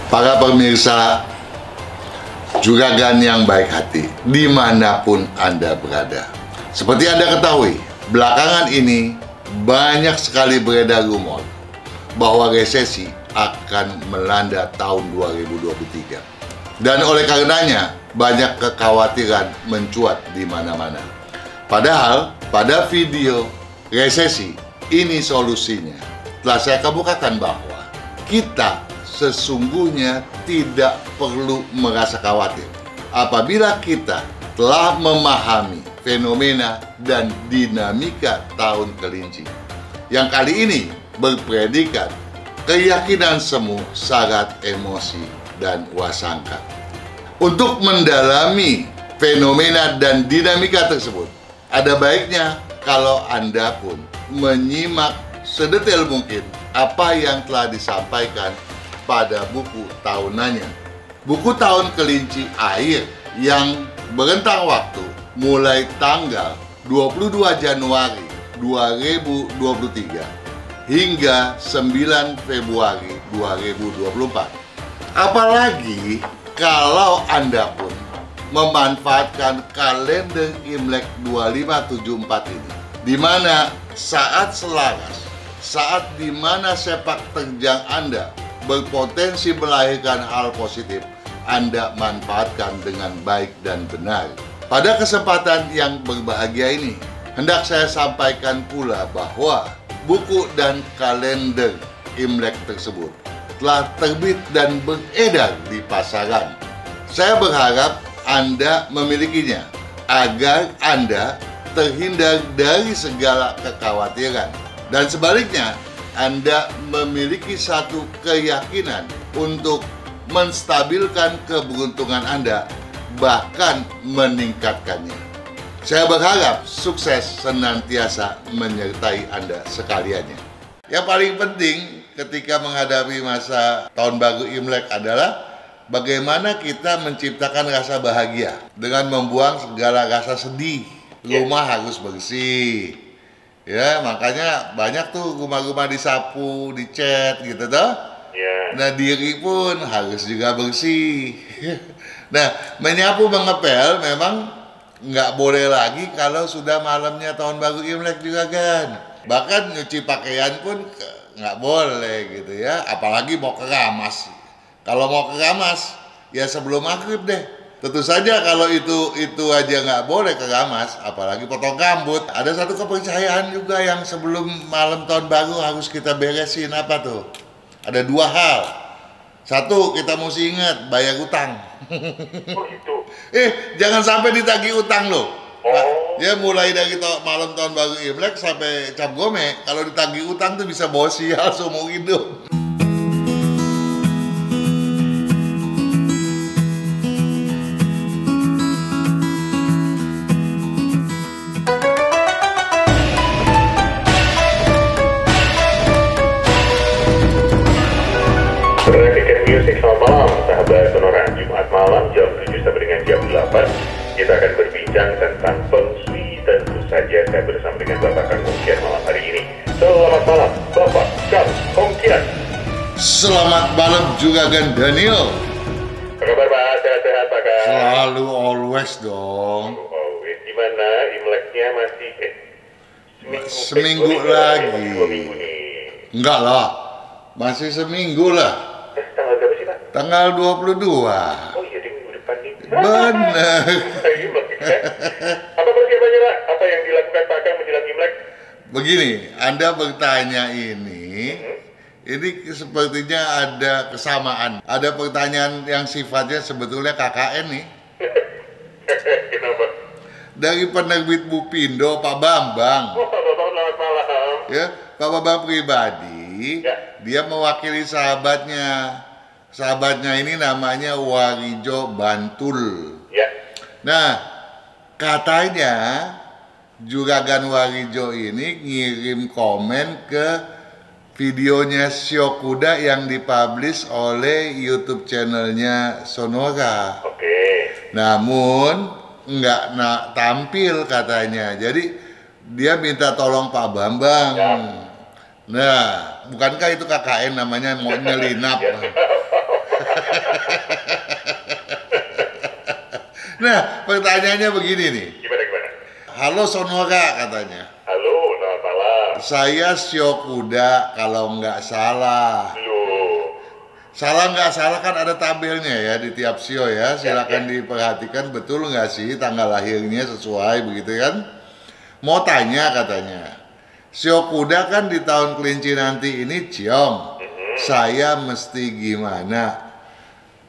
para pemirsa Juragan yang baik hati, dimanapun Anda berada. Seperti Anda ketahui, belakangan ini banyak sekali beredar rumor bahwa resesi akan melanda tahun 2023. Dan oleh karenanya, banyak kekhawatiran mencuat di mana-mana. Padahal, pada video resesi, ini solusinya. Telah saya kemukakan bahwa kita sesungguhnya tidak perlu merasa khawatir apabila kita telah memahami fenomena dan dinamika tahun kelinci yang kali ini berpredikat keyakinan semu syarat emosi dan wasangka. Untuk mendalami fenomena dan dinamika tersebut, ada baiknya kalau Anda pun menyimak sedetail mungkin apa yang telah disampaikan pada buku tahunannya. Buku tahun kelinci air yang berentang waktu mulai tanggal 22 Januari 2023 hingga 9 Februari 2024. Apalagi kalau Anda pun memanfaatkan kalender Imlek 2574 ini, di mana saat selaras, saat di mana sepak terjang Anda berpotensi melahirkan hal positif, Anda manfaatkan dengan baik dan benar. Pada kesempatan yang berbahagia ini, hendak saya sampaikan pula bahwa buku dan kalender Imlek tersebut telah terbit dan beredar di pasaran. Saya berharap Anda memilikinya agar Anda terhindar dari segala kekhawatiran. Dan sebaliknya, Anda memiliki satu keyakinan untuk menstabilkan keberuntungan Anda, bahkan meningkatkannya. Saya berharap sukses senantiasa menyertai Anda sekaliannya. Yang paling penting ketika menghadapi masa tahun baru Imlek adalah bagaimana kita menciptakan rasa bahagia dengan membuang segala rasa sedih. Rumah harus bersih. Ya, makanya banyak tuh rumah-rumah disapu, dicat gitu toh. Nah, diri pun harus juga bersih. Nah, menyapu mengepel memang nggak boleh lagi kalau sudah malamnya tahun baru Imlek juga kan. Bahkan nyuci pakaian pun nggak boleh gitu ya, apalagi mau keramas. Kalau mau keramas, ya sebelum maghrib deh. Tentu saja kalau itu aja nggak boleh keramas, apalagi potong rambut. Ada satu kepercayaan juga yang sebelum malam tahun baru harus kita beresin, apa tuh? Ada dua hal. Satu, kita mesti ingat bayar utang. Oh gitu. Jangan sampai ditagih utang loh. Nah, ya mulai dari malam tahun baru Imlek sampai Cap Gome, kalau ditagih utang tuh bisa bawa sial seumur hidup. Musik, selamat malam sahabat Sonora. Jumat malam jam 7 sampai dengan jam 8 kita akan berbincang tentang Feng Shui. Tentu saja saya bersama dengan Bapak Kang Hong Kian malam hari ini. Selamat malam Bapak Kang Hong Kian. Selamat malam Juragan Daniel. Apa kabar Pak? Sehat-sehat Pak Kang? Selalu always dong. Gimana Imleknya masih seminggu lagi. 2 minggu nih. Enggak lah, masih seminggu lah. Tanggal berapa sih Pak? Tanggal 22. Oh iya, di minggu depan nih. Bener. Apa persiapannya Pak? Apa yang dilakukan Pak Kang menjelang Imlek? Begini, Anda bertanya ini sepertinya ada kesamaan. Ada pertanyaan yang sifatnya sebetulnya KKN nih. Kenapa? Dari penerbit Bupindo, Pak Bambang. Oh, Pak Bambang, selamat malam. Ya, Pak Bambang pribadi, Ya. dia mewakili sahabatnya. Sahabatnya ini namanya Warijo Bantul. Ya. Nah, katanya Juragan Warijo ini ngirim komen ke videonya Syokuda yang dipublish oleh YouTube channelnya Sonora. Oke. Namun nggak tampil katanya. Jadi dia minta tolong Pak Bambang. Ya. Nah, bukankah itu KKN namanya mau nyelinap? Nah, pertanyaannya begini nih. Gimana? Halo Sonora katanya. Halo, selamat malam. Saya Sio Kuda kalau nggak salah. Loh, Salah nggak salah kan ada tabelnya ya di tiap sio ya. Silakan diperhatikan betul nggak sih tanggal lahirnya sesuai begitu kan? Mau tanya katanya. Sio Kuda kan di tahun kelinci nanti ini ciong. Saya mesti gimana?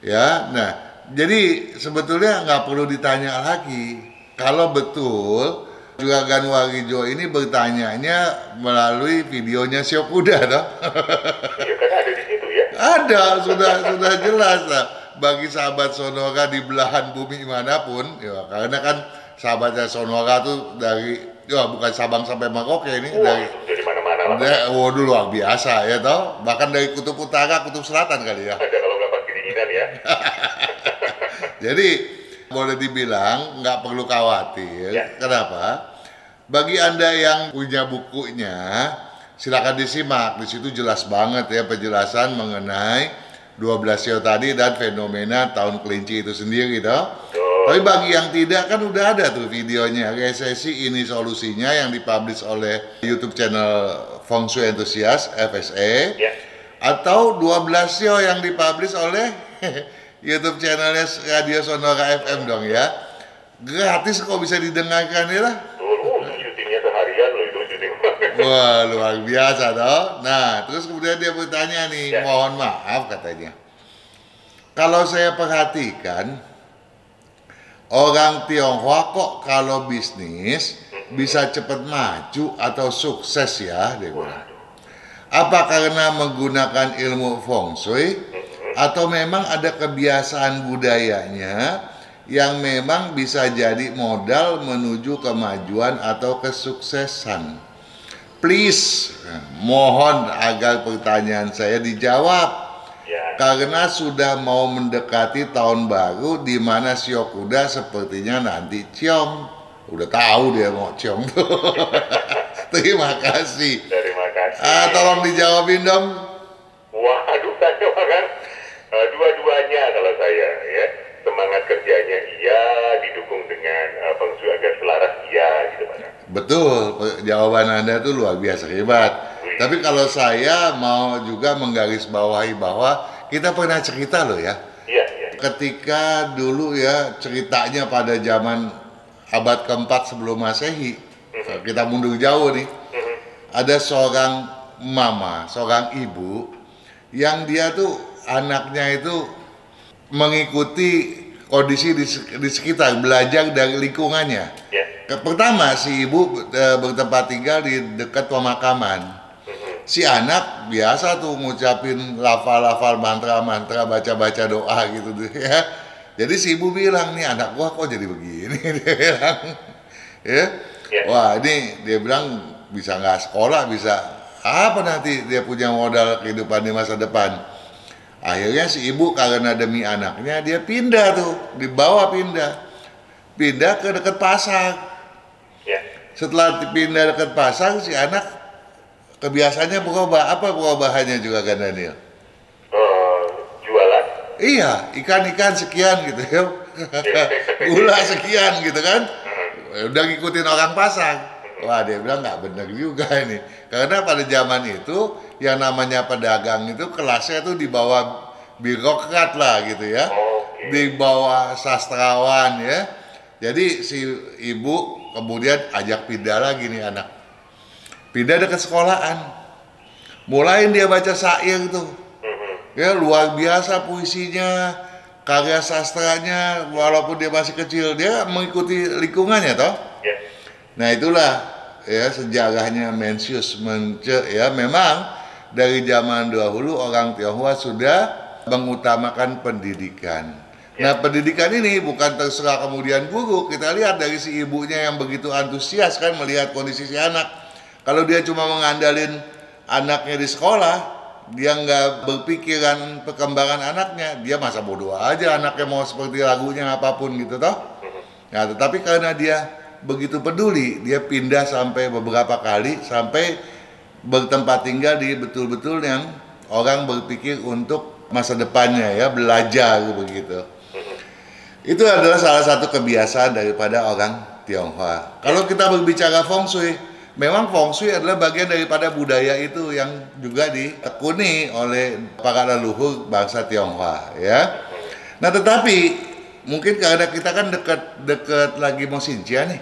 Ya, nah jadi sebetulnya nggak perlu ditanya lagi. Kalau betul Juragan Warijo ini bertanyanya melalui videonya Sio Kuda toh. iya kan ada di situ ya. Ada, sudah jelas lah bagi sahabat Sonora di belahan bumi manapun, ya karena kan sahabatnya Sonora tuh dari ya bukan Sabang sampai Merauke ini Wah, dari itu dari mana-mana lah. waduh luar biasa ya toh, bahkan dari kutub utara, kutub selatan kali ya. Ada kalau nggak pas kedinginan ya. Jadi boleh dibilang nggak perlu khawatir. Ya. Kenapa? Bagi Anda yang punya bukunya, silakan disimak. Di situ jelas banget ya penjelasan mengenai 12 sio tadi dan fenomena tahun kelinci itu sendiri toh. Tapi bagi yang tidak kan udah ada tuh videonya, resesi ini solusinya yang dipublish oleh YouTube channel Feng Shui Enthusiast FSE. Ya. Atau 12 sio yang dipublish oleh YouTube channelnya Radio Sonora FM dong ya. Gratis kok bisa didengarkan ya lah. Itu syutingnya seharian loh itu syuting. Wah luar biasa toh. Nah terus kemudian dia bertanya nih, Ya. mohon maaf katanya. Kalau saya perhatikan orang Tionghoa kok kalau bisnis bisa cepat maju atau sukses ya dia bilang. Apa karena menggunakan ilmu feng shui atau memang ada kebiasaan budayanya yang memang bisa jadi modal menuju kemajuan atau kesuksesan? Please, mohon agar pertanyaan saya dijawab. Ya. Karena sudah mau mendekati tahun baru di mana Sio Kuda sepertinya nanti ciong. Udah tahu dia mau ciong tuh. Terima kasih. Terima kasih. Tolong dijawabin dong. Waduh, saya kan dua-duanya kalau saya ya. Semangat kerjanya iya, didukung dengan feng shui agar selaras iya gitu Pak. Betul, jawaban Anda tuh luar biasa hebat. Tapi kalau saya mau juga menggarisbawahi bahwa kita pernah cerita loh ya. Iya. Ketika dulu ya ceritanya pada zaman abad keempat sebelum Masehi, kita mundur jauh nih, ada seorang mama, seorang ibu yang dia tuh anaknya itu mengikuti kondisi di sekitar, belajar dari lingkungannya. Ya. Pertama si ibu bertempat tinggal di dekat pemakaman. Si anak biasa tuh ngucapin lafal-lafal mantra-mantra, baca-baca doa gitu tuh ya. Jadi si ibu bilang, nih anak gua kok jadi begini, dia bilang. Ya. Wah ini dia bilang bisa nggak sekolah, bisa apa nanti dia punya modal kehidupan di masa depan. Akhirnya si ibu karena demi anaknya dia pindah tuh, pindah ke dekat pasar. Ya. Setelah pindah dekat pasar si anak kebiasaannya berubah. Apa perubahannya juga kan Daniel? Jualan. Iya, ikan-ikan sekian gitu ya. Gula sekian gitu kan. Udah ngikutin orang pasar. Wah dia bilang nggak bener juga ini. Karena pada zaman itu yang namanya pedagang itu kelasnya tuh di bawah birokrat lah gitu ya. Di bawah sastrawan ya. Jadi si ibu kemudian ajak pindah lagi nih anak. Pindah dekat sekolahan. Mulain dia baca syair tuh. Ya luar biasa puisinya, karya sastranya, walaupun dia masih kecil, dia mengikuti lingkungannya toh. Ya. Nah itulah ya sejarahnya Mencius ya memang dari zaman dahulu orang Tionghoa sudah mengutamakan pendidikan. Nah pendidikan ini bukan terserah kemudian guru. Kita lihat dari si ibunya yang begitu antusias kan melihat kondisi si anak. Kalau dia cuma mengandalin anaknya di sekolah, dia nggak berpikiran perkembangan anaknya, dia masa bodoh aja anaknya mau seperti lagunya apapun gitu toh. Nah tetapi karena dia begitu peduli, dia pindah sampai beberapa kali sampai bertempat tinggal di betul-betul yang orang berpikir untuk masa depannya ya, belajar begitu. Itu adalah salah satu kebiasaan daripada orang Tionghoa. Kalau kita berbicara feng shui, memang feng shui adalah bagian daripada budaya itu yang juga ditekuni oleh para leluhur bangsa Tionghoa, ya. Nah, tetapi mungkin karena kita kan dekat lagi musim Xinjia nih.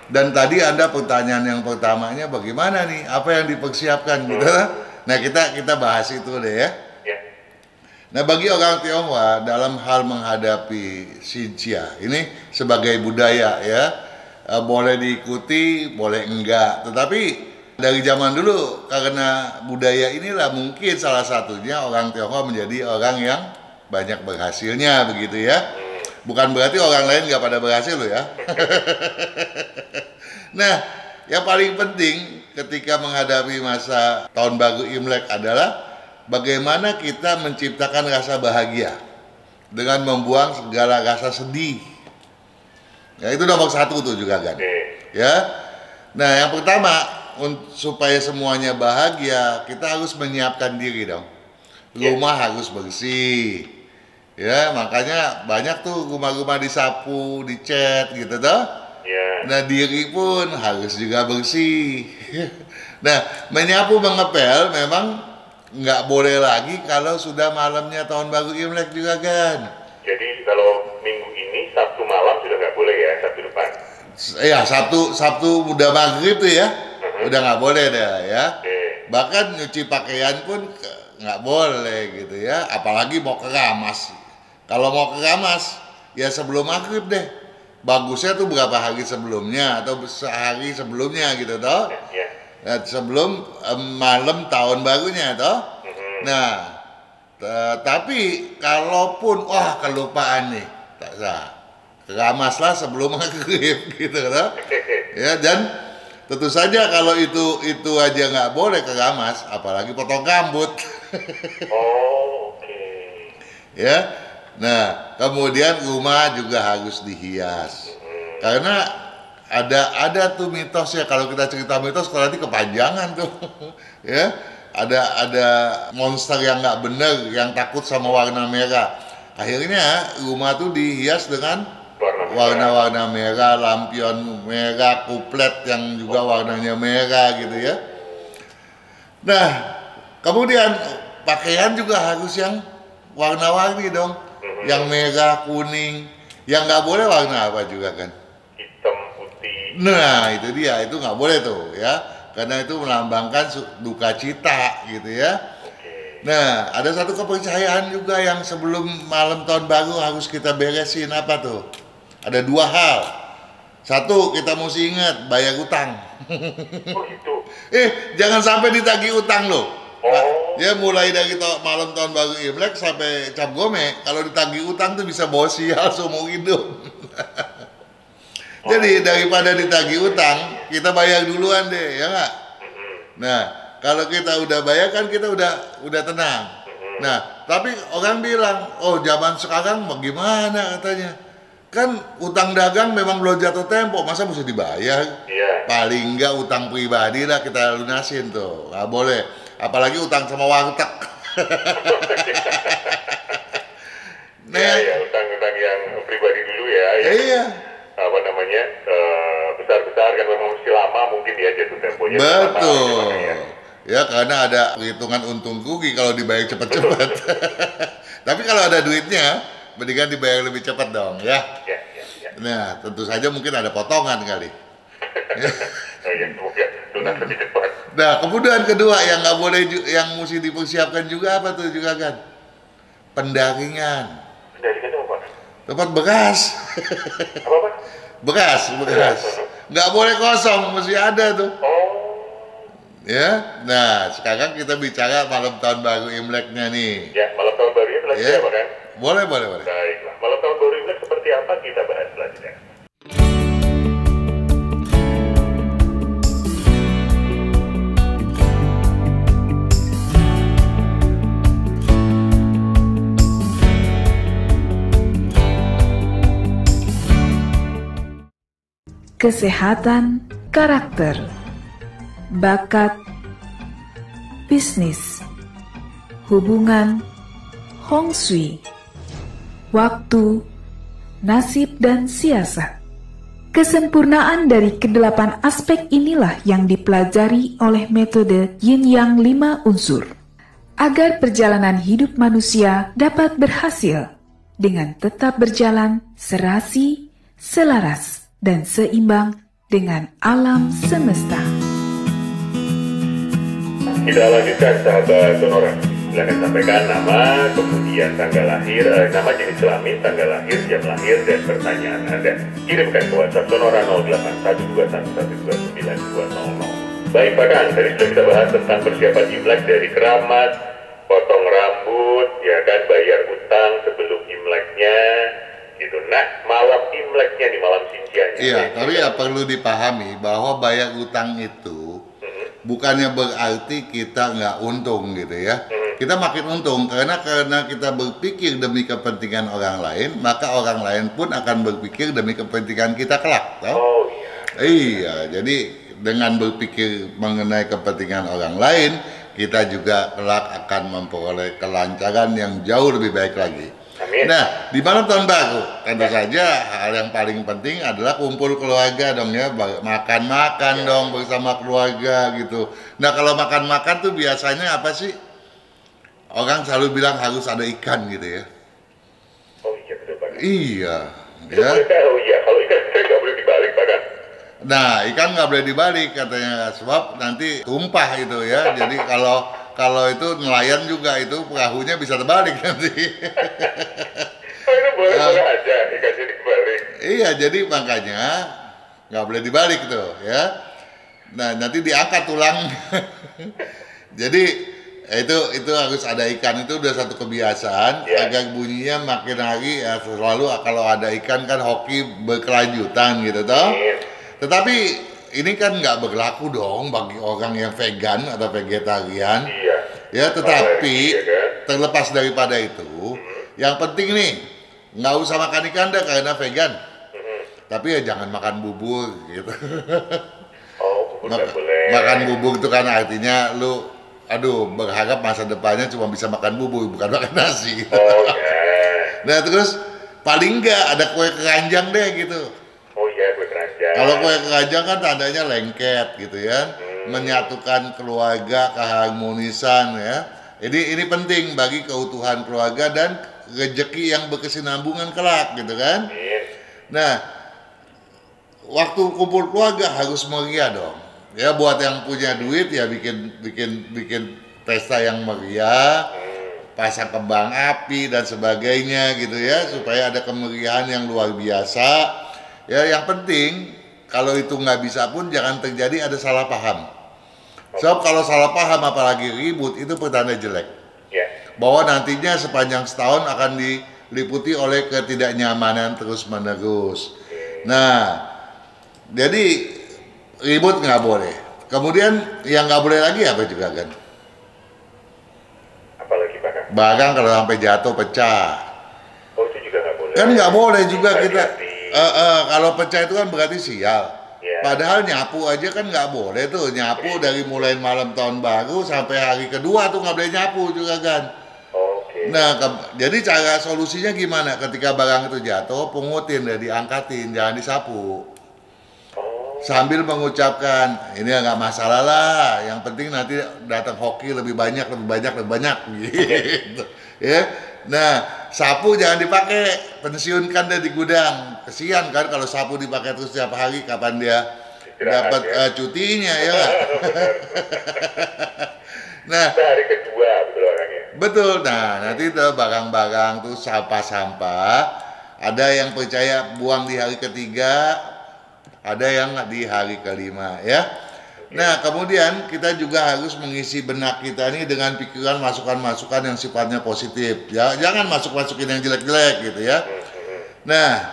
Dan tadi Anda pertanyaan yang pertamanya bagaimana nih? Apa yang dipersiapkan gitu. Nah, kita bahas itu deh ya. Nah, bagi orang Tionghoa dalam hal menghadapi Xinjia ini sebagai budaya ya, boleh diikuti, boleh enggak. Tetapi dari zaman dulu karena budaya inilah mungkin salah satunya orang Tionghoa menjadi orang yang banyak berhasilnya begitu ya. Bukan berarti orang lain nggak pada berhasil loh ya. Nah, yang paling penting ketika menghadapi masa tahun baru Imlek adalah bagaimana kita menciptakan rasa bahagia dengan membuang segala rasa sedih. Ya, itu nomor satu tuh juga kan. Ya. Nah, yang pertama supaya semuanya bahagia, kita harus menyiapkan diri dong. Rumah harus bersih. Ya, makanya banyak tuh rumah-rumah disapu, dicat gitu toh. Nah, diri pun harus juga bersih. Nah, menyapu mengepel memang nggak boleh lagi kalau sudah malamnya tahun baru Imlek juga kan. Jadi kalau minggu ini Sabtu malam sudah nggak boleh ya, Sabtu depan? Ya, Sabtu udah maghrib tuh ya, udah nggak boleh deh ya. Bahkan nyuci pakaian pun nggak boleh gitu ya, apalagi mau keramas. Kalau mau keramas, ya sebelum maghrib deh. Bagusnya tuh berapa hari sebelumnya atau sehari sebelumnya gitu toh. Nah, sebelum malam tahun barunya toh. Nah, tapi kalaupun kelupaan nih, tak sah. Keramaslah sebelum maghrib gitu toh. Ya, dan tentu saja kalau itu aja nggak boleh keramas, apalagi potong rambut. Ya. Nah, kemudian rumah juga harus dihias. Karena ada tuh mitos ya, kalau kita cerita mitos kalau nanti kepanjangan tuh. Ya, ada monster yang nggak bener yang takut sama warna merah. Akhirnya rumah tuh dihias dengan warna-warna merah, lampion merah, kuplet yang juga warnanya merah gitu ya. Nah, kemudian pakaian juga harus yang warna-warni dong. Yang merah, kuning, yang nggak boleh warna apa juga kan? Hitam, putih. Nah, itu dia, itu nggak boleh tuh ya, karena itu melambangkan duka cita gitu ya. Nah, ada satu kepercayaan juga yang sebelum malam tahun baru harus kita beresin, apa tuh? Ada dua hal. Satu, kita mesti ingat bayar utang. Oh gitu. Jangan sampai ditagih utang loh. Nah, ya mulai dari malam tahun baru Imlek sampai Cap Gome, kalau ditagih utang tuh bisa bawa sial seumur hidup. Jadi daripada ditagih utang, kita bayar duluan deh, ya nggak? Nah, kalau kita udah bayar kan kita udah tenang. Nah, tapi orang bilang, oh zaman sekarang bagaimana katanya? Kan utang dagang memang belum jatuh tempo, masa mesti dibayar? Paling nggak utang pribadi lah kita lunasin tuh, nggak boleh. Apalagi utang sama warteg. Utang-utang yang pribadi dulu ya. Iya. Apa namanya, besar-besar kan memang mesti lama mungkin dia jatuh temponya. Betul. Ya karena ada perhitungan untung rugi kalau dibayar cepat-cepat. Tapi kalau ada duitnya, mendingan dibayar lebih cepat dong ya. Nah, tentu saja mungkin ada potongan kali. Semoga lunas lebih cepat. Nah, kemudian kedua yang nggak boleh, yang mesti dipersiapkan juga apa tuh juga kan? Pendaringan. Pendaringan itu apa? Tempat bekas. Apa? Bekas. Nggak boleh kosong, mesti ada tuh. Ya, nah sekarang kita bicara malam tahun baru Imleknya nih. Ya, malam tahun baru itu lagi apa kan? Boleh. Baiklah, malam tahun baru Imlek seperti apa kita bahas selanjutnya. Kesehatan karakter, bakat, bisnis, hubungan, feng shui, waktu, nasib, dan siasat. Kesempurnaan dari kedelapan aspek inilah yang dipelajari oleh metode Yin Yang 5 unsur, agar perjalanan hidup manusia dapat berhasil dengan tetap berjalan serasi, selaras, dan seimbang dengan alam semesta. Kita lanjutkan sahabat Sonora. Silakan sampaikan nama, kemudian tanggal lahir, nama, jenis kelamin, tanggal lahir, jam lahir, dan pertanyaan Anda. Kirimkan ke WhatsApp Sonora 0812112920. Baik Pak Kang, tadi sudah kita bahas tentang persiapan Imlek dari keramat, potong rambut, ya kan, bayar utang sebelum Imleknya, gitu. Nah, malam Imleknya nih, malam Sintianya. Iya, tapi ya perlu dipahami bahwa bayar utang itu bukannya berarti kita nggak untung gitu ya. Kita makin untung karena kita berpikir demi kepentingan orang lain, maka orang lain pun akan berpikir demi kepentingan kita kelak, toh? Oh iya. Iya, jadi dengan berpikir mengenai kepentingan orang lain, kita juga kelak akan memperoleh kelancaran yang jauh lebih baik lagi. Amin. Nah, di malam tahun baru, tentu saja hal yang paling penting adalah kumpul keluarga dong ya, makan-makan dong bersama keluarga gitu. Nah, kalau makan-makan tuh biasanya apa sih? Orang selalu bilang harus ada ikan gitu ya. Oh iya, betul Pak. Iya, Itu ya. boleh, oh iya, kalau ikan nggak boleh dibalik Pak Kang. Nah, ikan nggak boleh dibalik katanya, sebab nanti tumpah itu ya. Jadi kalau itu nelayan juga itu perahunya bisa terbalik nanti. Oh, itu boleh aja ikannya dibalik. Iya, jadi makanya nggak boleh dibalik tuh ya. Nah, nanti diangkat tulang. Jadi itu harus ada ikan, itu udah satu kebiasaan agar bunyinya makin hari ya, selalu kalau ada ikan kan hoki berkelanjutan gitu toh. Tetapi ini kan nggak berlaku dong bagi orang yang vegan atau vegetarian. Iya. Ya, tetapi Iya kan? terlepas daripada itu, yang penting nih nggak usah makan ikan deh karena vegan. Tapi ya jangan makan bubur gitu. Oh, bubur nggak boleh. Makan bubur itu kan artinya lu berharap masa depannya cuma bisa makan bubur bukan makan nasi. Oh ya. Nah, terus paling nggak ada kue keranjang deh gitu. Oh iya, kue keranjang. Kalau kue keranjang kan tandanya lengket gitu ya, menyatukan keluarga, keharmonisan ya. Ini penting bagi keutuhan keluarga dan rezeki yang berkesinambungan kelak gitu kan. Nah, waktu kumpul keluarga harus meriah dong. Ya, buat yang punya duit ya bikin pesta yang meriah, pasang kembang api dan sebagainya gitu ya, supaya ada kemeriahan yang luar biasa. Ya, yang penting kalau itu nggak bisa pun jangan terjadi ada salah paham. Sebab kalau salah paham apalagi ribut itu pertanda jelek. Bahwa nantinya sepanjang setahun akan diliputi oleh ketidaknyamanan terus-menerus. Nah, jadi ribut nggak boleh. Kemudian yang nggak boleh lagi apa juga kan? Apalagi Pak Kang? Barang kalau sampai jatuh pecah. Oh, itu juga nggak boleh. Kan nggak boleh juga kita. Hati-hati. Kalau pecah itu kan berarti sial. Ya. Padahal nyapu aja kan nggak boleh tuh. Nyapu dari mulai malam tahun baru sampai hari kedua tuh nggak boleh nyapu juga kan. Oke. Nah, jadi cara solusinya gimana? Ketika barang itu jatuh, pungutin deh, diangkatin, jangan disapu. Sambil mengucapkan, ini nggak masalah lah, yang penting nanti datang hoki lebih banyak gitu. Ya. Nah, sapu jangan dipakai, pensiunkan deh di gudang. Kesian kan kalau sapu dipakai terus setiap hari, kapan dia dapat cutinya ya nggak? Nah, hari kedua betul orangnya. betul. Nah, nanti tuh barang-barang tuh sampah-sampah, ada yang percaya buang di hari ketiga, ada yang di hari kelima ya. Nah, kemudian kita juga harus mengisi benak kita ini dengan pikiran masukan-masukan yang sifatnya positif ya. Jangan masukin yang jelek-jelek gitu ya. Nah,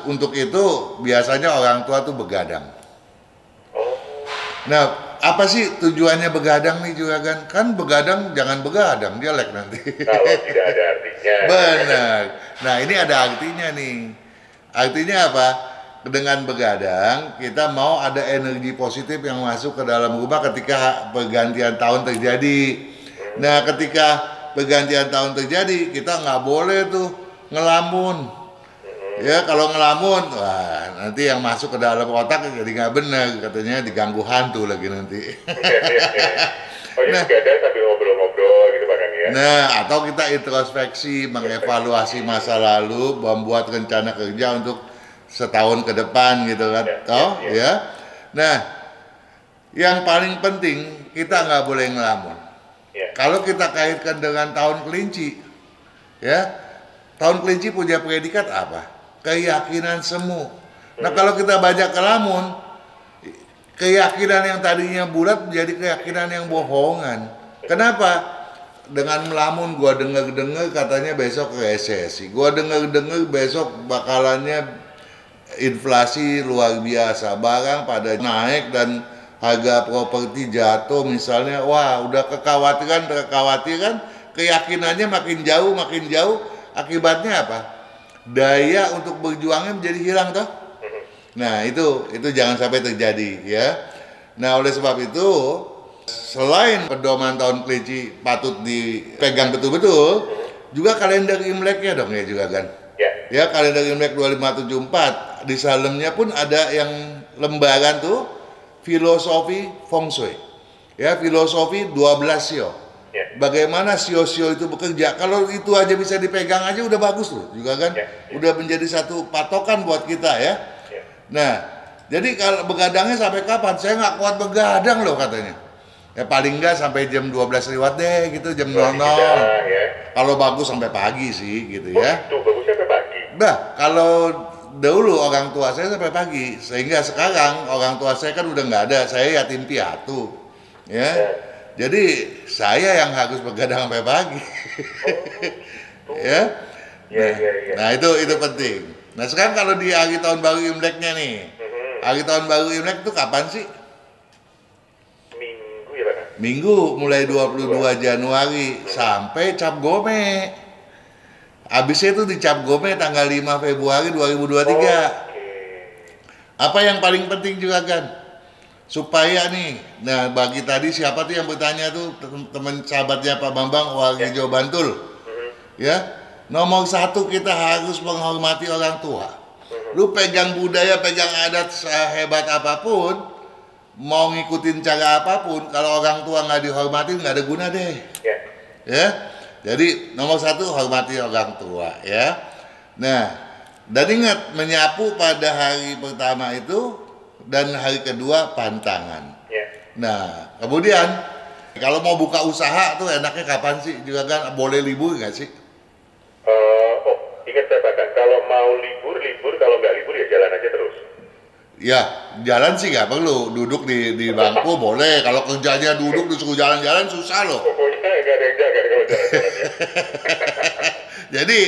untuk itu biasanya orang tua tuh begadang. Nah, apa sih tujuannya begadang nih juga kan? Kan begadang jangan begadang, jelek nanti. Kalau tidak ada artinya. Benar. Nah, ini ada artinya nih. Artinya apa? Dengan begadang, kita mau ada energi positif yang masuk ke dalam rumah ketika pergantian tahun terjadi. Nah, ketika pergantian tahun terjadi, kita nggak boleh tuh ngelamun. Ya kalau ngelamun, wah nanti yang masuk ke dalam otak jadi nggak benar, katanya diganggu hantu lagi nanti. Oh ya, Nah, begadang sambil ngobrol-ngobrol gitu bahkan ya. nah, atau kita introspeksi, mengevaluasi masa lalu, membuat rencana kerja untuk setahun ke depan gitu kan, toh ya. Nah, yang paling penting kita nggak boleh ngelamun. Kalau kita kaitkan dengan tahun kelinci, ya, tahun kelinci punya predikat apa? Keyakinan semu. Nah, kalau kita banyak ngelamun, keyakinan yang tadinya bulat menjadi keyakinan yang bohongan. Kenapa? Dengan melamun gua dengar-dengar katanya besok resesi. Gua dengar-dengar besok bakalannya inflasi luar biasa. Barang pada naik dan harga properti jatuh misalnya. Wah, udah kekhawatiran, keyakinannya makin jauh. Akibatnya apa? Daya untuk berjuangnya menjadi hilang toh. Nah, itu jangan sampai terjadi ya. Nah, oleh sebab itu selain pedoman tahun kelinci patut dipegang betul-betul, juga kalender Imleknya dong ya juga kan. Ya, kalender Imlek 2574 di dalamnya pun ada yang lembaran tuh filosofi feng shui. Ya, filosofi 12 sio. Bagaimana sio-sio itu bekerja? Kalau itu aja bisa dipegang aja udah bagus loh juga kan. Udah menjadi satu patokan buat kita ya. Nah, jadi kalau begadangnya sampai kapan? Saya nggak kuat begadang loh katanya. Ya paling nggak sampai jam 12 lewat deh gitu, jam 00. Kalau bagus sampai pagi sih gitu ya. Tuh bagusnya sampai pagi. Nah, kalau dulu orang tua saya sampai pagi, sehingga sekarang orang tua saya kan udah nggak ada, saya yatim piatu. Ya. Jadi saya yang harus begadang sampai pagi. Ya. Nah, itu penting. Nah, sekarang kalau di hari tahun baru Imleknya nih, hari tahun baru Imlek itu kapan sih? Minggu ya Pak? Minggu, mulai 22 Januari sampai Cap Gome. Habisnya itu di Cap Gome tanggal 5 Februari 2023. Apa yang paling penting juga kan? Supaya nih, nah bagi tadi siapa tuh yang bertanya tuh, teman sahabatnya Pak Bambang Wagijo Bantul. Ya. Nomor satu, kita harus menghormati orang tua. Lu pegang budaya, pegang adat sehebat apapun, mau ngikutin cara apapun, kalau orang tua nggak dihormati nggak ada guna deh. Ya, jadi nomor satu hormati orang tua ya. Nah, dan ingat menyapu pada hari pertama itu dan hari kedua pantangan. Nah, kemudian kalau mau buka usaha tuh enaknya kapan sih? Juga kan boleh libur nggak sih? Ingat saya bahkan kalau mau libur, kalau nggak libur ya jalan aja terus. Ya, jalan sih nggak perlu, duduk di bangku boleh. Kalau kerjanya duduk disuruh jalan-jalan susah loh. Pokoknya nggak ada yang jaga kalau jalan-jalan ya. Jadi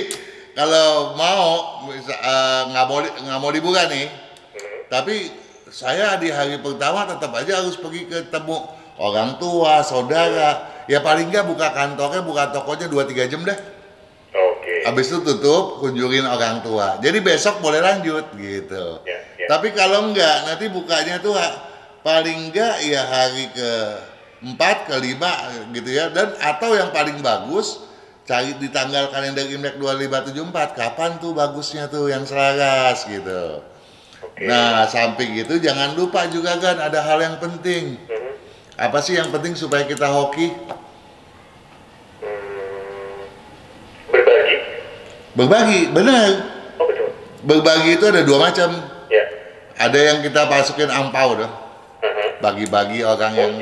kalau mau nggak mau liburan nih, tapi saya di hari pertama tetap aja harus pergi ketemu orang tua, saudara. Ya paling nggak buka kantornya, buka tokonya 2-3 jam deh. Habis itu tutup, kunjungin orang tua. Jadi besok boleh lanjut gitu. Tapi kalau enggak, nanti bukanya tuh paling enggak ya hari ke-4, ke-5 gitu ya. Dan atau yang paling bagus, cari di tanggal kalender Imlek 2574. Kapan tuh bagusnya tuh yang selaras gitu. Nah, samping itu jangan lupa juga kan ada hal yang penting. Apa sih yang penting supaya kita hoki? Berbagi, benar. Betul. Berbagi itu ada dua macam. Ada yang kita masukin angpau dong. Bagi-bagi orang yang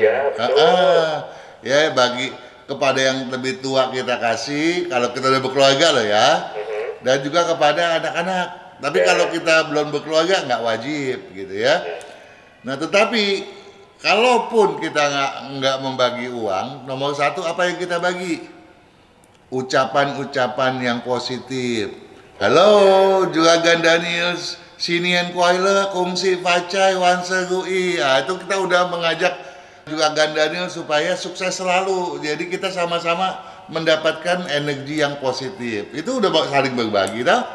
ya bagi kepada yang lebih tua kita kasih kalau kita udah berkeluarga loh ya. Dan juga kepada anak-anak. Tapi kalau kita belum berkeluarga nggak wajib gitu ya. Nah, tetapi kalaupun kita nggak membagi uang, nomor satu apa yang kita bagi? Ucapan-ucapan yang positif. Halo, Juragan Daniels, Sinien Kuaila, Kungsi Facai, Wansegui. Itu kita udah mengajak Juragan Daniels supaya sukses selalu. Jadi kita sama-sama mendapatkan energi yang positif. Itu udah saling berbagi, tau?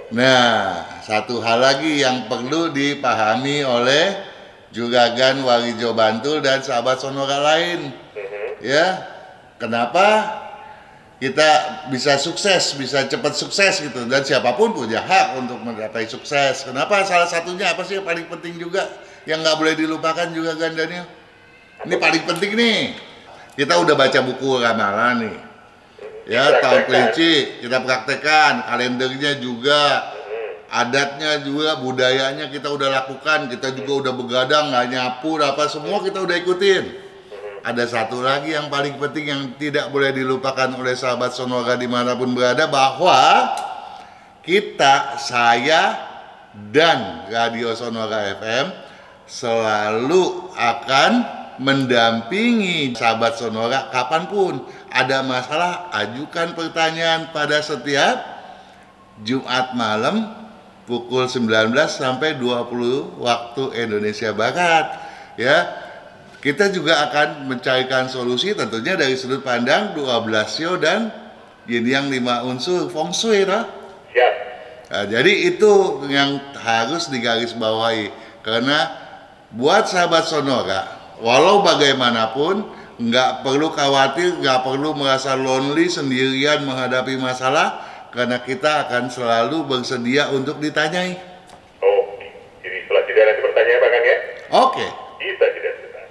Nah, satu hal lagi yang perlu dipahami oleh Juragan Wagijo Bantul dan sahabat Sonora lain. Ya, kenapa? kita bisa sukses, bisa cepat sukses gitu. Dan siapapun punya hak untuk mencapai sukses. Kenapa? Salah satunya apa sih yang paling penting juga, yang nggak boleh dilupakan juga kan Daniel? Ini paling penting nih. Kita udah baca buku ramalan nih. Ya, tahun kelinci kita praktekkan, kalendernya juga, adatnya juga, budayanya kita udah lakukan, kita juga udah begadang, nggak nyapu, apa semua kita udah ikutin. Ada satu lagi yang paling penting yang tidak boleh dilupakan oleh sahabat Sonora dimanapun berada, bahwa kita, saya, dan Radio Sonora FM selalu akan mendampingi sahabat Sonora kapanpun ada masalah. Ajukan pertanyaan pada setiap Jumat malam pukul 19 sampai 20 waktu Indonesia Barat ya. Kita juga akan mencarikan solusi tentunya dari sudut pandang 12 sio dan yin yang 5 unsur feng shui toh. Siap. Nah, jadi itu yang harus digarisbawahi, karena buat sahabat Sonora, walau bagaimanapun, nggak perlu khawatir, nggak perlu merasa lonely sendirian menghadapi masalah, karena kita akan selalu bersedia untuk ditanyai. Oke, jadi setelah jeda nanti pertanyaan Pak Kang ya? Oke. Kita jeda sebentar.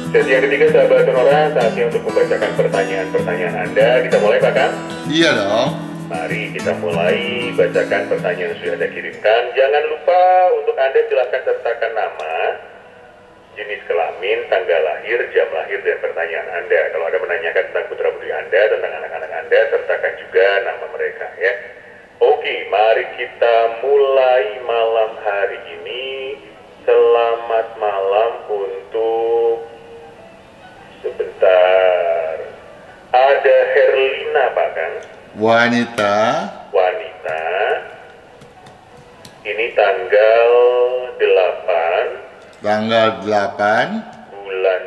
Sesi yang ketiga sahabat Sonora, saatnya untuk membacakan pertanyaan-pertanyaan Anda. Kita mulai Pak Kang? Iya dong. Mari kita mulai bacakan pertanyaan yang sudah Anda kirimkan. Jangan lupa untuk Anda silakan sertakan nama, jenis kelamin, tanggal lahir, jam lahir, dan pertanyaan Anda. Kalau Anda menanyakan tentang putra-putri Anda, tentang anak-anak Anda, sertakan juga nama mereka ya. Oke, mari kita mulai malam hari ini. Selamat malam untuk... Sebentar. Ada Herlina Pak Kang. Wanita. Ini tanggal 8. Tanggal 8. Bulan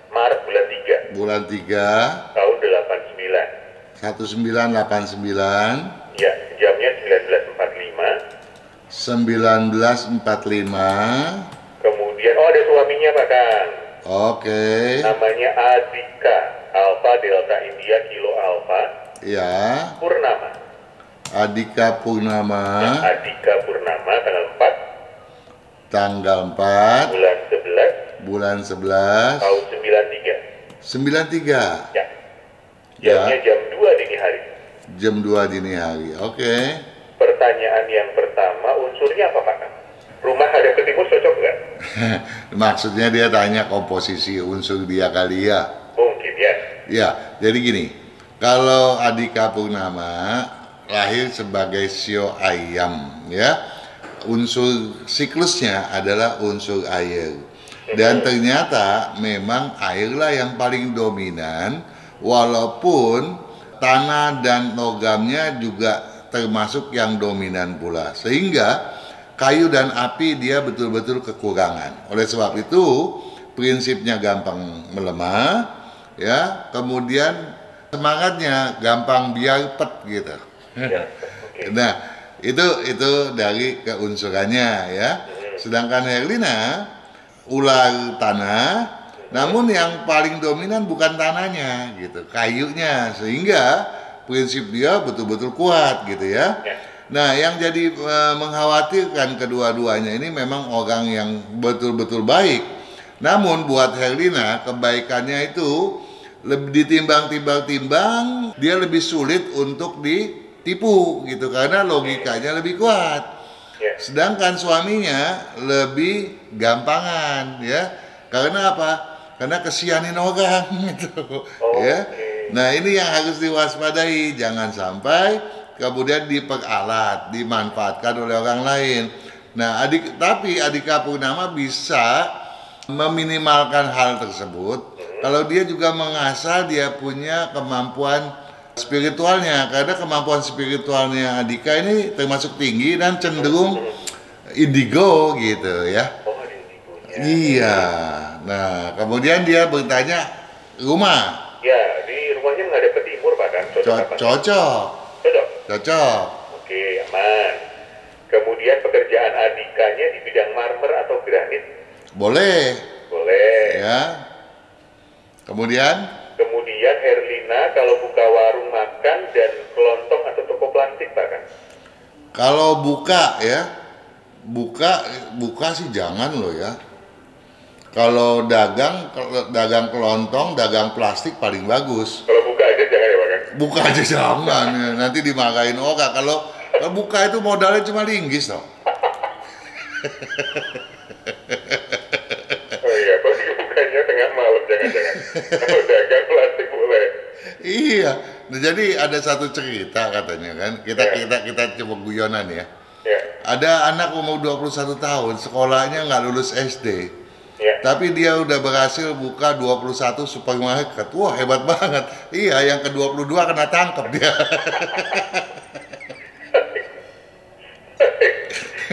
Maret bulan 3. Bulan 3. Tahun 89. 1989. Ya, jamnya 1945. 1945. Kemudian ada suaminya Pak Kang. Oke. Namanya Adika, Alfa Delta India Kilo Alfa. Ya. Purnama. Adika Purnama. Adika Purnama tanggal 4. Tanggal 4. Bulan 11. Bulan 11. Tahun 93. 93. Ya. Jamnya jam 2 dini hari. Jam 2 dini hari. Oke. Pertanyaan yang pertama, unsurnya apa Pak Kang? Rumah ada ke timur cocok nggak? Maksudnya dia tanya komposisi unsur dia kali ya. Mungkin ya. Ya, jadi gini. Kalau Adika Purnama lahir sebagai sio ayam ya. Unsur siklusnya adalah unsur air. Dan ternyata memang airlah yang paling dominan, walaupun tanah dan logamnya juga termasuk yang dominan pula. Sehingga kayu dan api dia betul-betul kekurangan. Oleh sebab itu prinsipnya gampang melemah, ya. Kemudian semangatnya gampang biarpet gitu. Ya, okay. Nah itu dari keunsurannya ya. Sedangkan Herlina ular tanah, namun yang paling dominan bukan tanahnya gitu, kayunya, sehingga prinsip dia betul-betul kuat gitu ya. Nah, yang jadi mengkhawatirkan kedua-duanya ini memang orang yang betul-betul baik. Namun buat Herlina kebaikannya itu lebih ditimbang-timbang, dia lebih sulit untuk ditipu gitu karena logikanya lebih kuat. Sedangkan suaminya lebih gampangan ya. Karena apa? Karena kesianin orang gitu. Ya. Nah, ini yang harus diwaspadai, jangan sampai kemudian diperalat, dimanfaatkan oleh orang lain. Nah, tapi Andika Purnama bisa meminimalkan hal tersebut kalau dia juga mengasah dia punya kemampuan spiritualnya, karena kemampuan spiritualnya Andika ini termasuk tinggi dan cenderung indigo gitu ya. Oh, ada indigonya. Iya. Nah, kemudian dia bertanya rumah. Ya, di rumahnya menghadap ke timur Pak kan? Cocok. Cocok? Oke, aman. Kemudian pekerjaan Andikanya di bidang marmer atau granit? Boleh. Ya. Kemudian Herlina kalau buka warung makan dan kelontong atau toko plastik Pak kan? kalau buka ya, buka sih jangan loh ya. Kalau dagang kelontong, dagang plastik paling bagus. Kalau buka aja jangan ya Pak kan? Buka aja jangan ya. Nanti dimarahin orang. Kalau buka itu modalnya cuma linggis toh. Oh iya, kok bukanya tengah malam jangan-jangan. Kalau dagang plastik boleh. Iya. Nah, jadi ada satu cerita katanya kan. Kita coba guyonan ya. Ya. Ada anak umur 21 tahun, sekolahnya nggak lulus SD. Ya. Tapi dia udah berhasil buka 21 supermarket. Wah, hebat banget. Iya, yang ke-22 kena tangkap dia.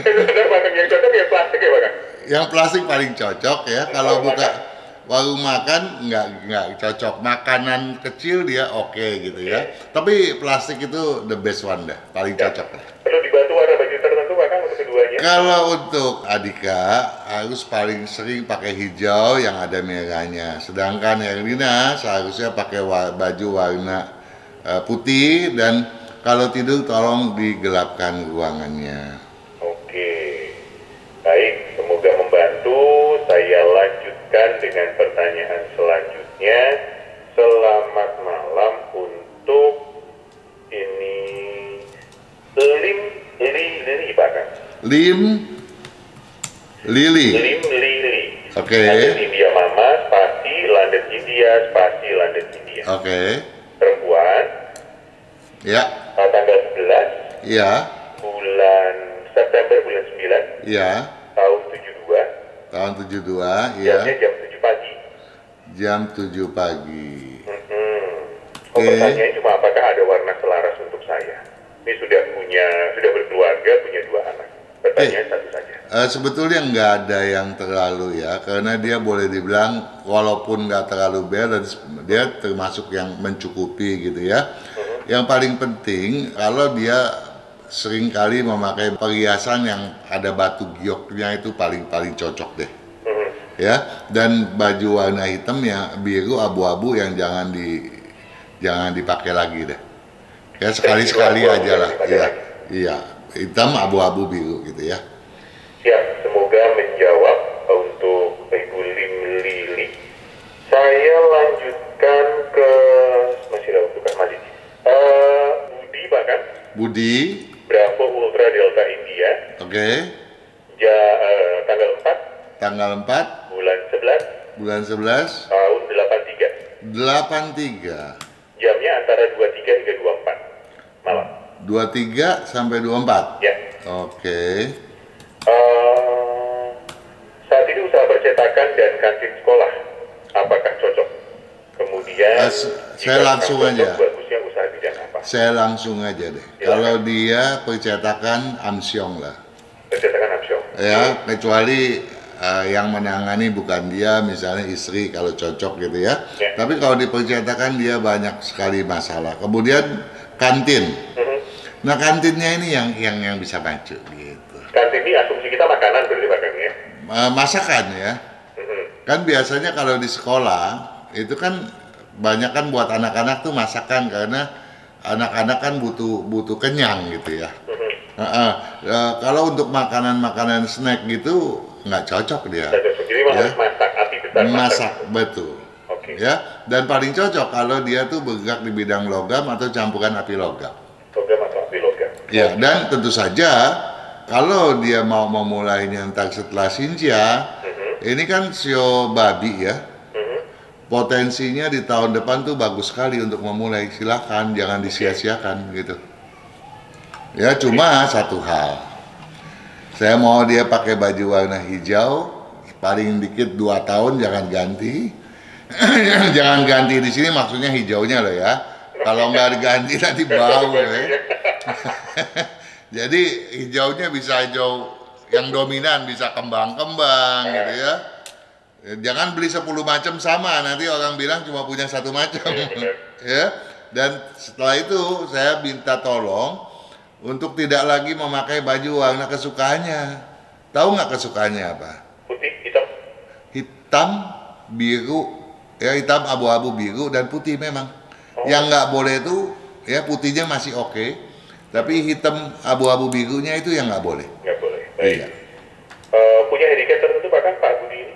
Itu benar Pak, yang cocok ya plastik ya Pak kan? Yang plastik paling cocok ya. Kalau buka warung makan nggak cocok. Makanan kecil dia oke gitu ya. Tapi plastik itu the best one dah, paling cocok lah. Perlu dibantu warna baju tertentu Pak kan untuk keduanya? Kalau untuk Andika harus paling sering pakai hijau yang ada merahnya. Sedangkan Herlina seharusnya pakai baju warna putih, dan kalau tidur tolong digelapkan ruangannya. Oke. Baik, semoga membantu. Saya lanjutkan dengan pertanyaan selanjutnya. Selamat malam untuk ini Lili Pak kan? Lili. Oke. India Mama, spasi London India, spasi London India. Oke. Perempuan. Ya. Tanggal 11. Ya. Bulan September bulan 9. Ya. Tahun 72. Tahun 72. Ya. Jamnya jam 7 pagi. Jam 7 pagi. Pertanyaannya cuma apakah ada warna selaras untuk saya? Ini sudah berkeluarga, punya 2 anak. Pertanyaan satu saja. Sebetulnya nggak ada yang terlalu ya, karena dia boleh dibilang walaupun nggak terlalu balance, dia termasuk yang mencukupi gitu ya. Yang paling penting kalau dia sering kali memakai perhiasan yang ada batu gioknya itu paling cocok deh. Ya, dan baju warna hitam yang biru abu-abu yang jangan dipakai lagi deh. Ya sekali-sekali aja lah. Iya, hitam abu-abu biru gitu ya. Siap, semoga menjawab untuk Ibu Lili. Saya lanjutkan ke masih ada waktu kan masih. Budi bahkan. Budi. Bravo Ultra Delta India. Oke. Tanggal 4. Tanggal 4. Bulan 11. Bulan 11. Tahun 83. 83. Jamnya antara 23 hingga 24 malam. 23 sampai 24. Ya. Oke. Saat ini usaha percetakan dan kantin sekolah, apakah cocok? Kemudian saya langsung aja. Bagusnya usaha bidang apa? Saya langsung aja deh. Silakan. Kalau dia percetakan Amsyong lah. Percetakan Amsyong. Ya, kecuali yang menangani bukan dia, misalnya istri kalau cocok gitu ya. Tapi kalau di percetakan dia banyak sekali masalah. Kemudian kantin. Nah, kantinnya ini yang bisa maju gitu. Kantin ini asumsi kita makanan berarti Pak Kang ya? Masakan ya. Kan biasanya kalau di sekolah itu kan banyak kan buat anak-anak tuh masakan, karena anak-anak kan butuh kenyang gitu ya. Kalau untuk makanan snack gitu nggak cocok dia. Jadi harus masak api besar. Masak betul. Oke. Ya, dan paling cocok kalau dia tuh bergerak di bidang logam atau campuran api logam. Logam atau api logam. Ya, dan tentu saja kalau dia mau memulainya entar setelah Sinja, ini kan sio babi ya. Potensinya di tahun depan tuh bagus sekali untuk memulai. Silakan, jangan disia-siakan gitu. Ya, cuma satu hal. Saya mau dia pakai baju warna hijau, paling dikit 2 tahun, jangan ganti. Jangan ganti di sini, maksudnya hijaunya loh ya. Kalau nggak diganti nanti bau ya. Jadi hijaunya bisa hijau yang dominan, bisa kembang-kembang gitu ya. Jangan beli 10 macam sama, nanti orang bilang cuma punya 1 macam. Ya. Dan setelah itu saya minta tolong untuk tidak lagi memakai baju warna kesukaannya. Tahu nggak kesukaannya apa? Putih, hitam. Hitam, biru, ya hitam, abu-abu, biru, dan putih memang. Yang nggak boleh itu, ya putihnya masih oke, tapi hitam, abu-abu, birunya itu yang nggak boleh. Nggak boleh. Baik. Iya. Punya handicap tertentu bahkan Pak Budi ini?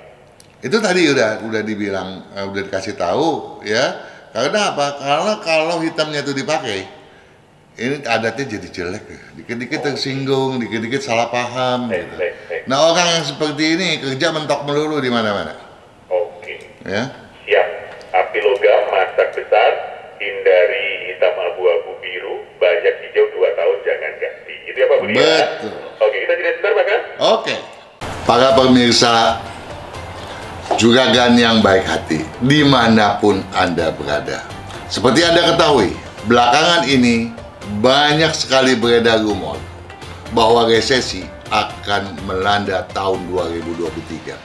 Itu tadi udah dibilang, udah dikasih tahu ya. Karena apa? Karena kalau hitamnya itu dipakai, ini adatnya jadi jelek ya. Dikit-dikit tersinggung, dikit-dikit salah paham gitu. Baik. Nah, orang yang seperti ini kerja mentok melulu di mana-mana. Oke. Ya. Siap. Api logam masak besar, hindari hitam abu-abu biru, bajak hijau 2 tahun jangan ganti. Itu ya Pak Budi? Betul. Oke, kita tidak sebentar Pak kan? Oke. Para pemirsa juragan yang baik hati, dimanapun Anda berada. Seperti Anda ketahui, belakangan ini banyak sekali beredar rumor bahwa resesi akan melanda tahun 2023.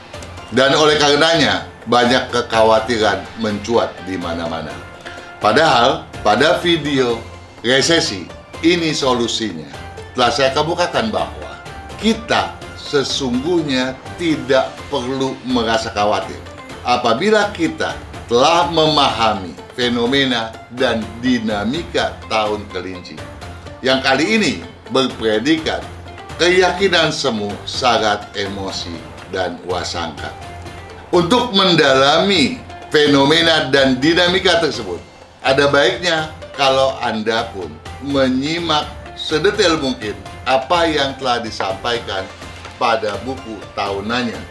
Dan oleh karenanya, banyak kekhawatiran mencuat di mana-mana. Padahal, pada video resesi, ini solusinya. Telah saya kemukakan bahwa kita sesungguhnya tidak perlu merasa khawatir apabila kita telah memahami fenomena dan dinamika tahun kelinci yang kali ini berpredikat keyakinan semu syarat emosi dan wasangka. Untuk mendalami fenomena dan dinamika tersebut, ada baiknya kalau Anda pun menyimak sedetail mungkin apa yang telah disampaikan pada buku tahunannya.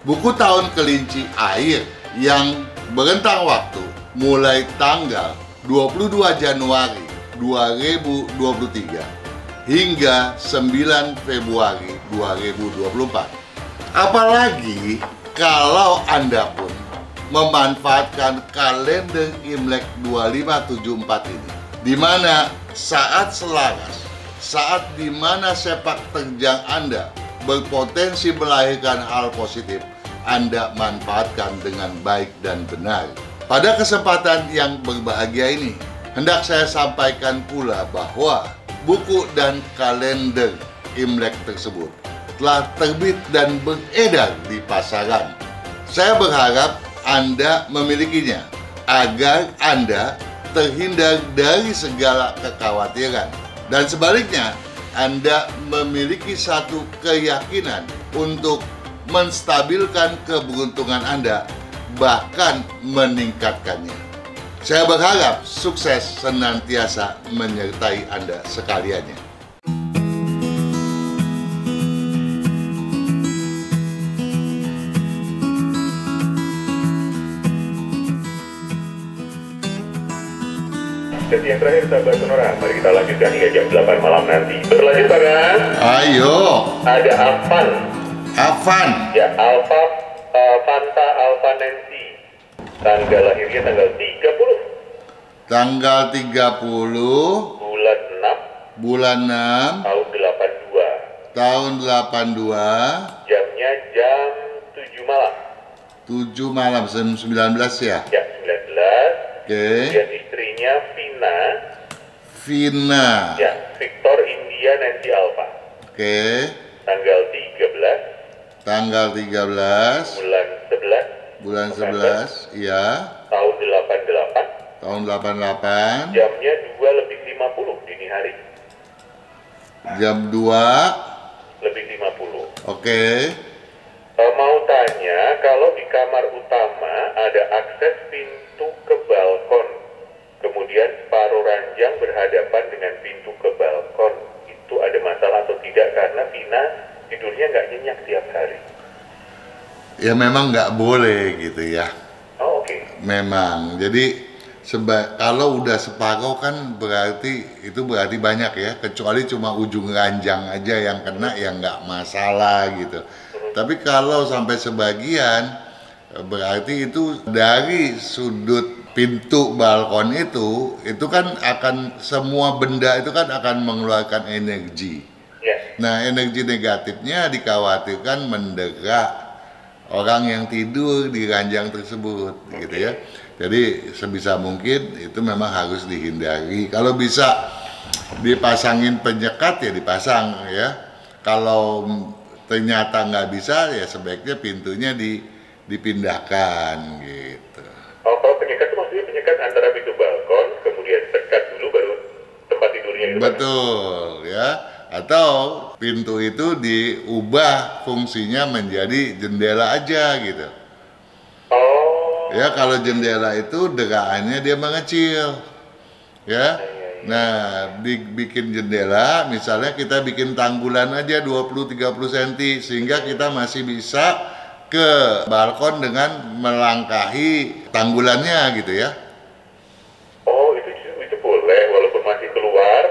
Buku tahun kelinci air yang berentang waktu mulai tanggal 22 Januari 2023 hingga 9 Februari 2024. Apalagi kalau Anda pun memanfaatkan kalender Imlek 2574 ini, di mana saat selaras, saat di mana sepak terjang Anda berpotensi melahirkan hal positif, Anda manfaatkan dengan baik dan benar. Pada kesempatan yang berbahagia ini, hendak saya sampaikan pula bahwa buku dan kalender Imlek tersebut telah terbit dan beredar di pasaran. Saya berharap Anda memilikinya agar Anda terhindar dari segala kekhawatiran. Dan sebaliknya, Anda memiliki satu keyakinan untuk menstabilkan keberuntungan Anda, bahkan meningkatkannya. Saya berharap sukses senantiasa menyertai Anda sekaliannya. Sesi yang terakhir sahabat Sonora, mari kita lanjutkan hingga jam 8 malam nanti. Berlanjut Pak kan? Ayo. Ada Avan. Avan. Ya, Alfa, Fanta, Alfa Nancy. Tanggal lahirnya tanggal 30. Tanggal 30 bulan 6 bulan 6 tahun 82. tahun 82, Jamnya jam 7 malam. 7 malam, 19 ya? Ya, 19. Oke. Kemudian istrinya Vina. Vina. Ya, Victor India Nancy Alpha. Oke. Tanggal 13 Tanggal 13 bulan 11 bulan 11, iya. tahun 88. Tahun 88, Jamnya 2:50 dini hari. jam 2. Lebih 50. Oke. Mau tanya, kalau di kamar utama ada akses pintu ke balkon, kemudian separuh ranjang berhadapan dengan pintu ke balkon, itu ada masalah atau tidak? Karena Vina tidurnya nggak nyenyak tiap hari. Ya memang nggak boleh gitu ya. Oh, oke. Memang. Jadi Kalau udah separuh kan berarti banyak ya, kecuali cuma ujung ranjang aja yang kena ya nggak masalah gitu. Tapi kalau sampai sebagian berarti itu dari sudut pintu balkon itu kan akan semua benda itu kan akan mengeluarkan energi. Nah, energi negatifnya dikhawatirkan mendera orang yang tidur di ranjang tersebut gitu ya. Jadi sebisa mungkin itu memang harus dihindari. Kalau bisa dipasangin penyekat ya dipasang ya. Kalau ternyata nggak bisa ya sebaiknya pintunya dipindahkan gitu. Oh, kalau penyekat itu maksudnya penyekat antara pintu balkon, kemudian sekat dulu baru tempat tidurnya itu. Betul ya. Atau pintu itu diubah fungsinya menjadi jendela aja gitu. Oh. Ya kalau jendela itu deraannya dia mengecil, ya. Nah dibikin jendela, misalnya kita bikin tanggulan aja 20-30 cm sehingga kita masih bisa ke balkon dengan melangkahi tanggulannya gitu ya. Oh itu boleh walaupun masih keluar,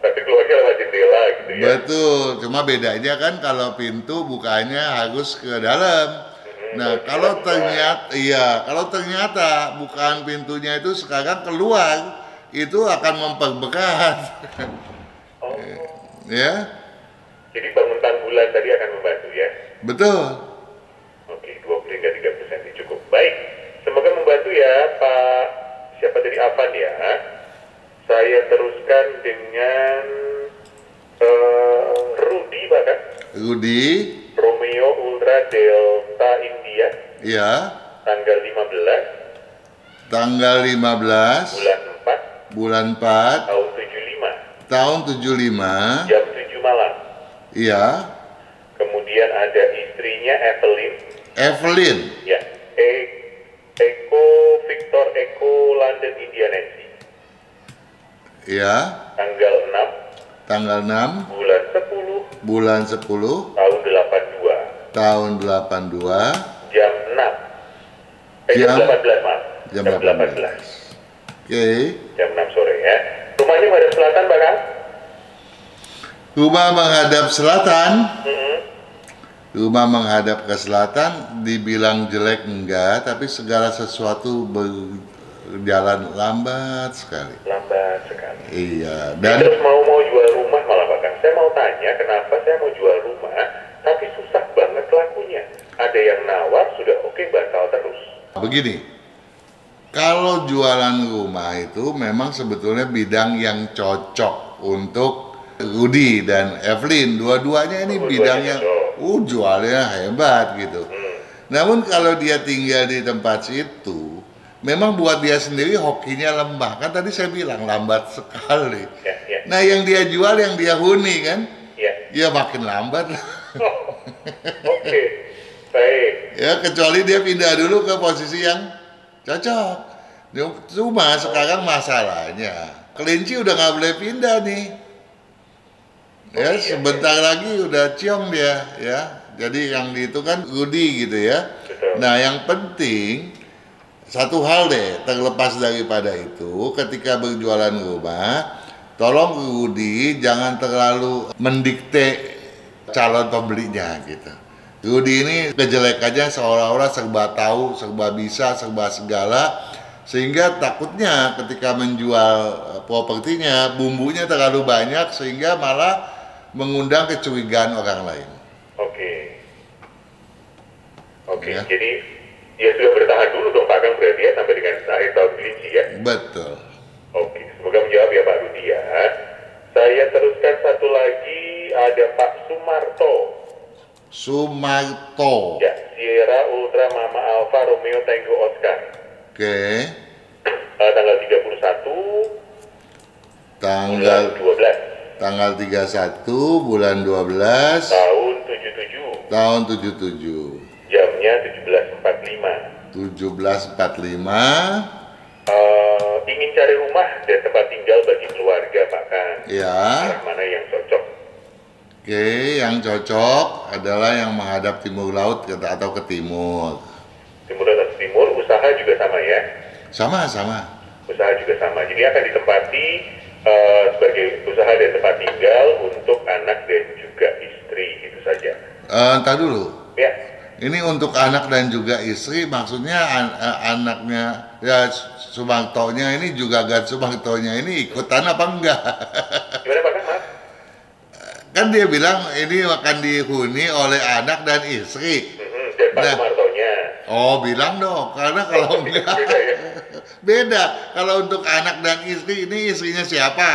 tapi keluarnya lewat jendela gitu ya. Betul, cuma bedanya kan kalau pintu bukanya harus ke dalam. Nah, kalau ternyata bukaan pintunya itu sekarang keluar, itu akan memperberat. Oh. Ya. Jadi bangun tanggulan tadi akan membantu ya? Betul. Oke, 20 hingga 30 cm cukup. Baik, semoga membantu ya Pak, siapa tadi Afan ya. Saya teruskan dengan Rudy bahkan. Rudy. Romeo Ultra Delta India. Ya. Tanggal 15. Tanggal 15. Bulan 4. Bulan 4. Tahun 75. Tahun 75. Jam 7 malam. Iya. Kemudian ada istrinya Evelyn. Evelyn. Ya. Eko Victor Eko London India Nancy. Iya. Tanggal 6. Tanggal 6. Bulan 10. Bulan 10. Tahun 82. Tahun 82. Jam 6. Jam 18 maaf. Jam 18. Oke. Jam 6 sore ya. Rumahnya menghadap selatan, Pak Kang? Rumah menghadap selatan. Rumah menghadap ke selatan, dibilang jelek enggak, tapi segala sesuatu berjalan lambat sekali. Lambat sekali. Iya. Dan terus mau jual rumah malah Pak Kang. Saya mau tanya kenapa saya mau jual rumah, tapi susah banget lakunya. Ada yang nawar sudah oke batal terus. Begini, kalau jualan rumah itu memang sebetulnya bidang yang cocok untuk Rudy dan Evelyn. Dua-duanya ini bidang yang jualnya hebat gitu. Namun kalau dia tinggal di tempat situ, memang buat dia sendiri hokinya lemah. Kan tadi saya bilang lambat sekali. Nah yang dia jual, yang dia huni kan, ya makin lambat. Oke, baik. Ya kecuali dia pindah dulu ke posisi yang cocok. Cuma sekarang masalahnya kelinci udah nggak boleh pindah nih. Ya sebentar lagi udah ciong dia ya. Jadi yang itu kan Rudy gitu ya. Nah yang penting satu hal deh, terlepas daripada itu, ketika berjualan rumah, tolong Rudy jangan terlalu mendikte calon pembelinya gitu. Rudy ini kejelekannya seolah-olah serba tahu, serba bisa, serba segala, sehingga takutnya ketika menjual propertinya bumbunya terlalu banyak sehingga malah mengundang kecurigaan orang lain. Oke. Jadi ya sudah bertahan dulu dong Pak Kang berarti ya sampai dengan akhir tahun kelinci ya. Betul. Oke, semoga menjawab ya Pak Rudy ya. Saya teruskan satu lagi, ada Pak Sumarto. Ya, Sierra Ultra Mama Alpha Romeo Tango Oscar. Oke. Tanggal 31. Tanggal 12. Tanggal 31 bulan 12 tahun 77. Jamnya 17.45. Ingin cari rumah dan tempat tinggal bagi keluarga Pak Kang. Ya. Mana yang cocok? Oke, yang cocok adalah yang menghadap timur laut atau ke timur. Timur atau timur, usaha juga sama ya? Sama. usaha juga sama. Jadi akan ditempati sebagai usaha dan tempat tinggal untuk anak dan juga istri, gitu saja. Entar dulu. Ya. Ini untuk anak dan juga istri, maksudnya anaknya ya Sumartonya ini juga Gan Sumartonya ini ikutan apa enggak? Gimana Pak Mas? Kan dia bilang ini akan dihuni oleh anak dan istri. Dan Pak Nah. Sumartonya. Oh, bilang dong, karena kalau enggak Beda ya? beda. Kalau untuk anak dan istri, ini istrinya siapa?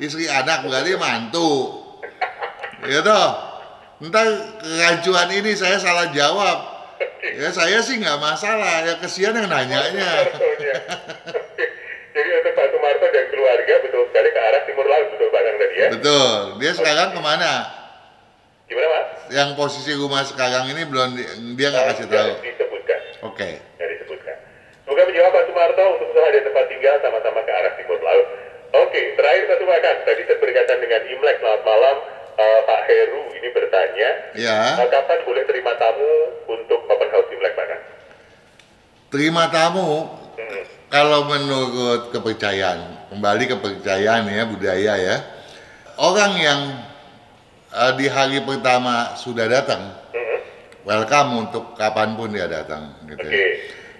Istri anak berarti mantu. Ya toh. Entar kerancuan ini saya salah jawab. Ya saya sih nggak masalah, ya kesian yang nanyanya. Jadi untuk Pak Sumarto dan keluarga betul sekali ke arah timur laut, betul Pak Kang tadi ya? Betul. Dia sekarang kemana? Gimana Mas? Yang posisi rumah sekarang ini belum dia nggak kasih tahu. Nggak disebutkan. Oke. Nggak disebutkan. Semoga menjawab Pak Sumarto untuk usaha dan tempat tinggal sama-sama ke arah timur laut. Oke, terakhir satu Pak Kang. Tadi berkaitan dengan Imlek, selamat malam. Pak Heru ini bertanya, Ya. kapan boleh terima tamu untuk open house Imlek Pak Kang? Terima tamu kalau menurut kepercayaan, kembali kepercayaan ya, budaya ya. Orang yang di hari pertama sudah datang, welcome untuk kapanpun dia datang gitu. Oke.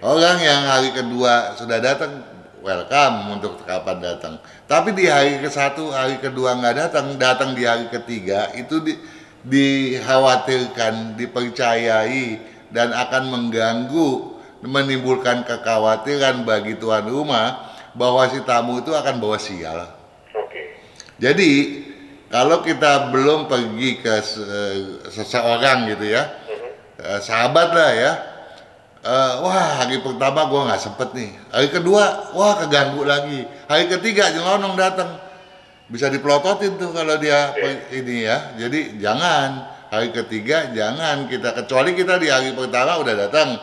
Orang yang hari kedua sudah datang, welcome untuk kapan datang. Tapi di hari ke-1, hari kedua nggak datang di hari ketiga, itu dikhawatirkan, dipercayai, dan akan mengganggu, menimbulkan kekhawatiran bagi tuan rumah bahwa si tamu itu akan bawa sial. Oke. Jadi, kalau kita belum pergi ke seseorang gitu ya, sahabat lah ya, wah hari pertama gue nggak sempet nih, hari kedua wah keganggu lagi, hari ketiga nyelonong datang, bisa dipelototin tuh kalau dia ini ya. Jadi jangan hari ketiga, jangan kita, kecuali kita di hari pertama udah datang,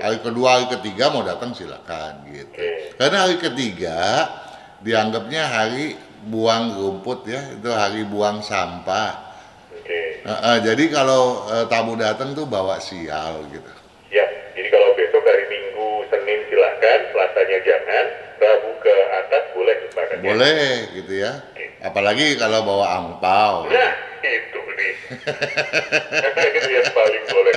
hari kedua hari ketiga mau datang silakan gitu. Karena hari ketiga dianggapnya hari buang rumput ya, itu hari buang sampah. Jadi kalau tamu datang tuh bawa sial gitu. Ya, jadi kalau besok hari Minggu, Senin silahkan, Selasanya jangan, Rabu ke atas boleh Pak Kang. Boleh gitu ya. Apalagi kalau bawa angpau. Nah, itu nih. Itu yang paling boleh.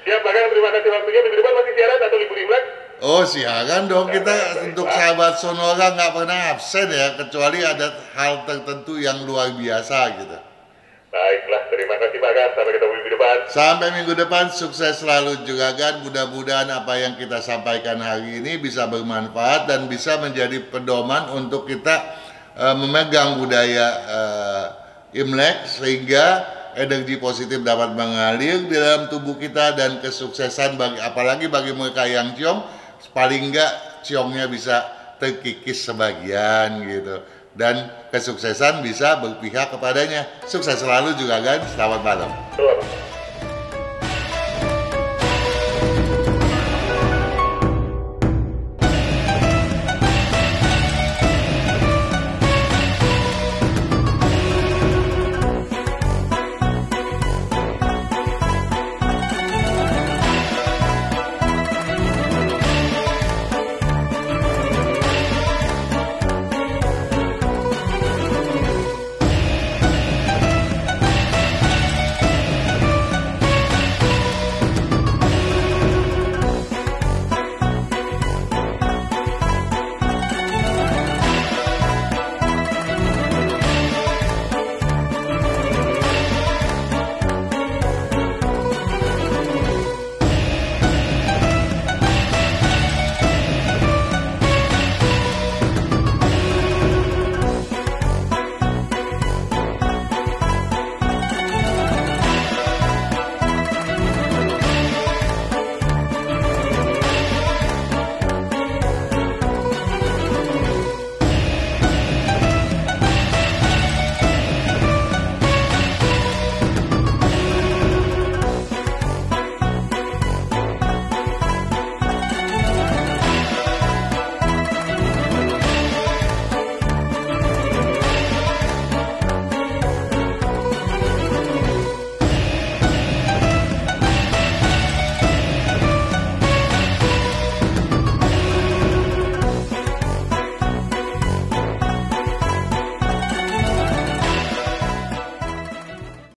Siap Pak Kang, terima kasih waktunya. Minggu depan masih siaran atau libur Imlek? Oh siaran dong, kita untuk sahabat Sonora nggak pernah absen ya, kecuali ada hal tertentu yang luar biasa gitu. Baiklah, terima kasih Pak Kang. Sampai ketemu minggu depan. Sampai minggu depan, sukses selalu juga kan. Mudah-mudahan apa yang kita sampaikan hari ini bisa bermanfaat dan bisa menjadi pedoman untuk kita memegang budaya Imlek, sehingga energi positif dapat mengalir di dalam tubuh kita, dan kesuksesan apalagi bagi mereka yang ciong, paling enggak ciongnya bisa terkikis sebagian gitu, dan kesuksesan bisa berpihak kepadanya. Sukses selalu juga kan. Selamat malam. Selamat.